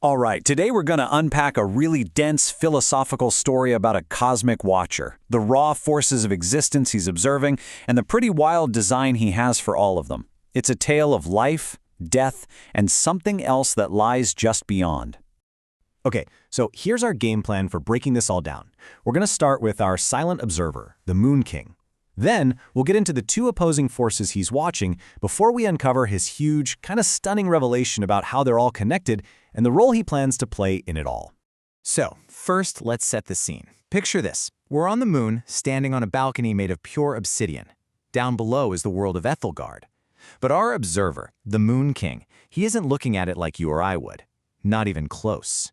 All right, today we're going to unpack a really dense philosophical story about a cosmic watcher, the raw forces of existence he's observing, and the pretty wild design he has for all of them. It's a tale of life, death, and something else that lies just beyond. Okay, so here's our game plan for breaking this all down. We're going to start with our silent observer, the Moon King. Then, we'll get into the two opposing forces he's watching before we uncover his huge, kind of stunning revelation about how they're all connected and the role he plans to play in it all. So, first, let's set the scene. Picture this. We're on the moon, standing on a balcony made of pure obsidian. Down below is the world of Ethelgard. But our observer, the Moon King, he isn't looking at it like you or I would. Not even close.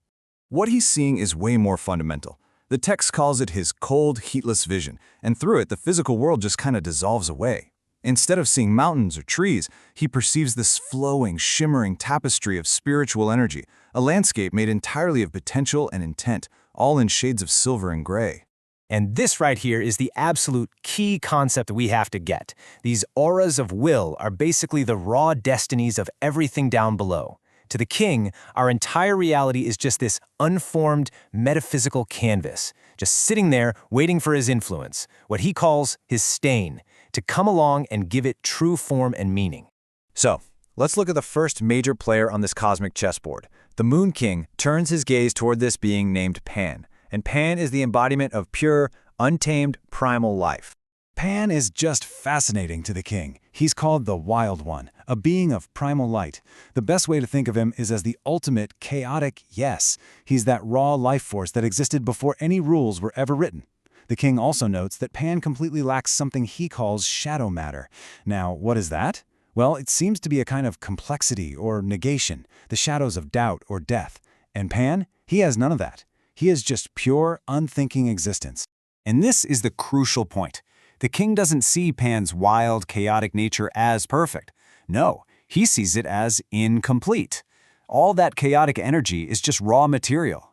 What he's seeing is way more fundamental. The text calls it his cold, heatless vision, and through it, the physical world just kind of dissolves away. Instead of seeing mountains or trees, he perceives this flowing, shimmering tapestry of spiritual energy, a landscape made entirely of potential and intent, all in shades of silver and gray. And this right here is the absolute key concept we have to get. These auras of will are basically the raw destinies of everything down below. To the king, our entire reality is just this unformed, metaphysical canvas, just sitting there waiting for his influence, what he calls his stain, to come along and give it true form and meaning. So, let's look at the first major player on this cosmic chessboard. The Moon King turns his gaze toward this being named Pan, and Pan is the embodiment of pure, untamed, primal life. Pan is just fascinating to the king. He's called the Wild One, a being of primal light. The best way to think of him is as the ultimate chaotic yes. He's that raw life force that existed before any rules were ever written. The king also notes that Pan completely lacks something he calls shadow matter. Now, what is that? Well, it seems to be a kind of complexity or negation, the shadows of doubt or death. And Pan, he has none of that. He is just pure, unthinking existence. And this is the crucial point. The king doesn't see Pan's wild, chaotic nature as perfect. No, he sees it as incomplete. All that chaotic energy is just raw material,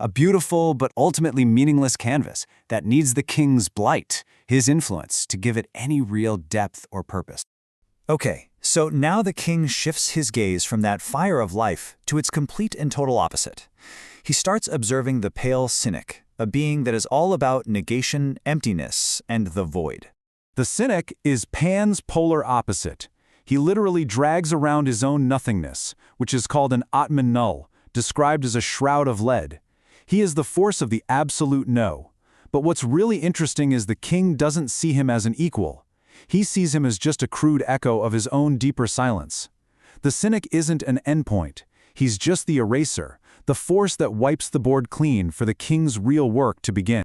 a beautiful but ultimately meaningless canvas that needs the king's blight, his influence, to give it any real depth or purpose. Okay, so now the king shifts his gaze from that fire of life to its complete and total opposite. He starts observing the pale cynic, a being that is all about negation, emptiness, and the void. The cynic is Pan's polar opposite. He literally drags around his own nothingness, which is called an Atman null, described as a shroud of lead. He is the force of the absolute no. But what's really interesting is the king doesn't see him as an equal. He sees him as just a crude echo of his own deeper silence. The cynic isn't an endpoint. He's just the eraser, the force that wipes the board clean for the king's real work to begin.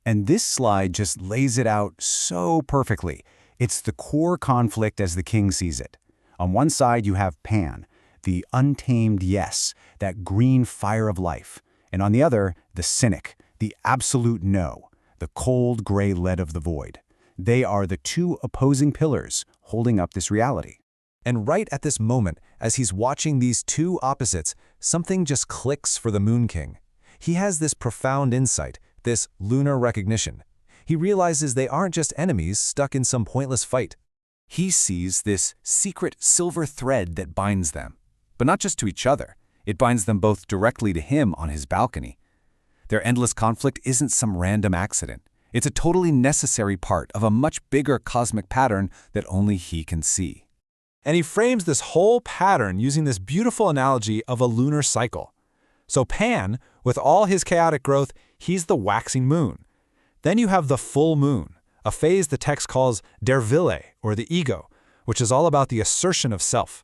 And this slide just lays it out so perfectly. It's the core conflict as the king sees it. On one side, you have Pan, the untamed yes, that green fire of life. And on the other, the cynic, the absolute no, the cold gray lead of the void. They are the two opposing pillars holding up this reality. And right at this moment, as he's watching these two opposites, something just clicks for the Moon King. He has this profound insight, this lunar recognition. He realizes they aren't just enemies stuck in some pointless fight. He sees this secret silver thread that binds them. But not just to each other. It binds them both directly to him on his balcony. Their endless conflict isn't some random accident. It's a totally necessary part of a much bigger cosmic pattern that only he can see. And he frames this whole pattern using this beautiful analogy of a lunar cycle. So Pan, with all his chaotic growth, he's the waxing moon. Then you have the full moon, a phase the text calls der Wille, or the ego, which is all about the assertion of self.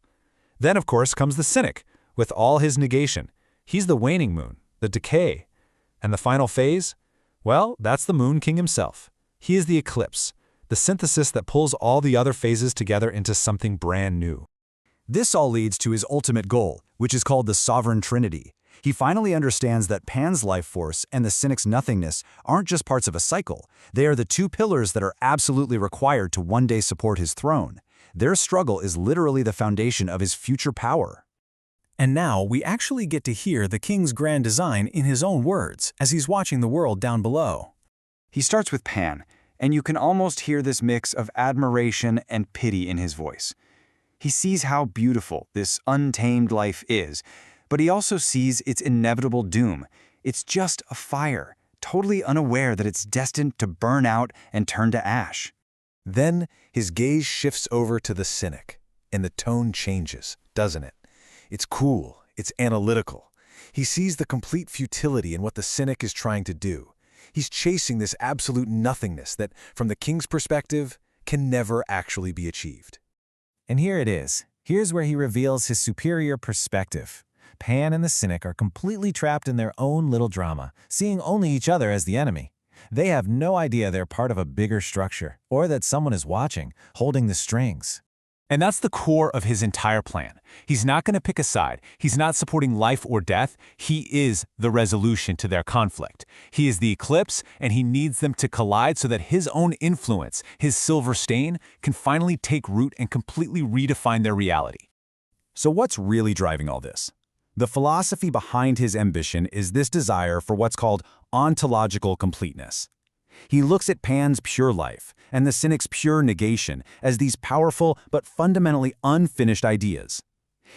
Then, of course, comes the cynic, with all his negation. He's the waning moon, the decay. And the final phase? Well, that's the Moon King himself. He is the eclipse, the synthesis that pulls all the other phases together into something brand new. This all leads to his ultimate goal, which is called the Sovereign Trinity. He finally understands that Pan's life force and the cynic's nothingness aren't just parts of a cycle. They are the two pillars that are absolutely required to one day support his throne. Their struggle is literally the foundation of his future power. And now we actually get to hear the king's grand design in his own words as he's watching the world down below. He starts with Pan, and you can almost hear this mix of admiration and pity in his voice. He sees how beautiful this untamed life is, but he also sees its inevitable doom. It's just a fire, totally unaware that it's destined to burn out and turn to ash. Then his gaze shifts over to the cynic, and the tone changes, doesn't it? It's cool, it's analytical. He sees the complete futility in what the cynic is trying to do. He's chasing this absolute nothingness that, from the king's perspective, can never actually be achieved. And here it is. Here's where he reveals his superior perspective. Pan and the cynic are completely trapped in their own little drama, seeing only each other as the enemy. They have no idea they're part of a bigger structure, or that someone is watching, holding the strings. And that's the core of his entire plan. He's not going to pick a side. He's not supporting life or death. He is the resolution to their conflict. He is the eclipse, and he needs them to collide so that his own influence, his silver stain, can finally take root and completely redefine their reality. So what's really driving all this? The philosophy behind his ambition is this desire for what's called ontological completeness. He looks at Pan's pure life and the cynic's pure negation as these powerful but fundamentally unfinished ideas.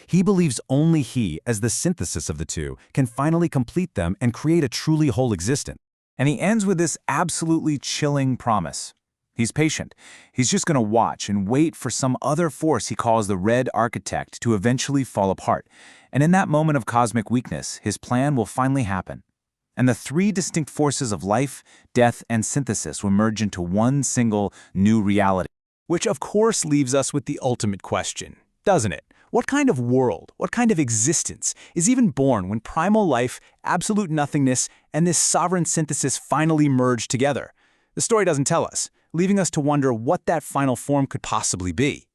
He believes only he, as the synthesis of the two, can finally complete them and create a truly whole existence. And he ends with this absolutely chilling promise. He's patient. He's just going to watch and wait for some other force he calls the Red Architect to eventually fall apart. And in that moment of cosmic weakness, his plan will finally happen. And the three distinct forces of life, death, and synthesis will merge into one single new reality. Which of course leaves us with the ultimate question, doesn't it? What kind of world, what kind of existence is even born when primal life, absolute nothingness, and this sovereign synthesis finally merge together? The story doesn't tell us, leaving us to wonder what that final form could possibly be.